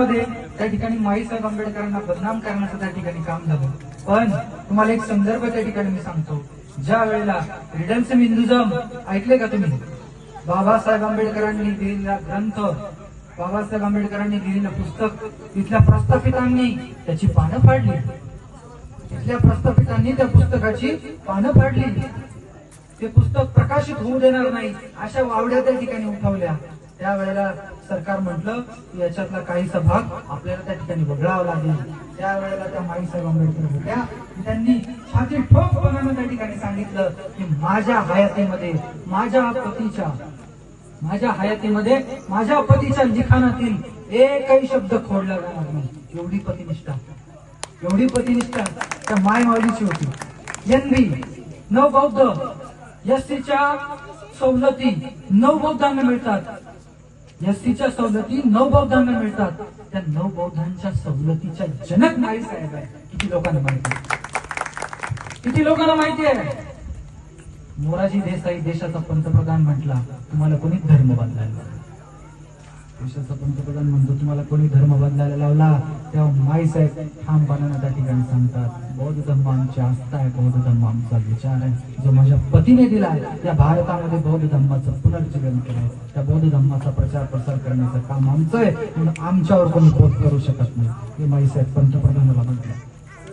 गुजरातमध्ये त्या ठिकाणी माईसाहेब आंबेडकरांना बदनाम करण्याचं त्या ठिकाणी काम झालं. पण तुम्हाला एक संदर्भ त्या ठिकाणी मी सांगतो. ज्या वेळेला रिडम्शन हिंदुझम ऐकले का तुम्ही? बाबासाहेब आंबेडकरांनी लिहिलेला ग्रंथ, बाबासाहेब आंबेडकरांनी लिहिलेलं पुस्तक, तिथल्या प्रस्थापितांनी त्याची पानं फाडली. तिथल्या प्रस्थापितांनी त्या पुस्तकाची पानं फाडली. ते पुस्तक प्रकाशित होऊ देणार नाही अशा वावड्या त्या ठिकाणी उठवल्या. त्यावेळेला सरकार म्हटलं की याच्यातला काहीसा भाग आपल्याला त्या ठिकाणी वगळावा लागेल. त्यावेळेला त्या माईसाहेब आंबेडकर होत्या, त्यांनी छाती ठोकपणानं त्या ठिकाणी सांगितलं की माझ्या हयातीमध्ये माझ्या पतीच्या लिखाणातील एकही शब्द खोडला जाणार नाही. एवढी पतिनिष्ठा त्या माय माऊलीची होती. एनबी नवबौद्ध एससीच्या सवलती नवबौद्धांना मिळतात. एससीच्या सवलती नवबौद्धांना मिळतात. त्या नवबौद्धांच्या सवलतीच्या जनक माईसाहेब आहे. किती लोकांना माहिती आहे? मोरारजी देसाई देशाचा पंतप्रधान म्हटला, तुम्हाला कोणी धर्म बदलायला? देशाचा पंतप्रधान म्हणतो तुम्हाला कोणी धर्म बदलायला लावला? तेव्हा माईसाहेब ठामपणाने त्या ठिकाणी सांगतात, बौद्ध धर्म आमची आस्था आहे, बौद्ध धर्म आमचा विचार आहे, जो माझ्या पतीने दिलाय. त्या भारतामध्ये बौद्ध धर्माचं पुनर्जीवन केलंय. त्या बौद्ध धर्माचा प्रचार प्रसार करण्याचं काम आमचं आहे, म्हणून आमच्यावर कोणी बोट करू शकत नाही. हे माईसाहेब पंतप्रधानाला म्हटलं.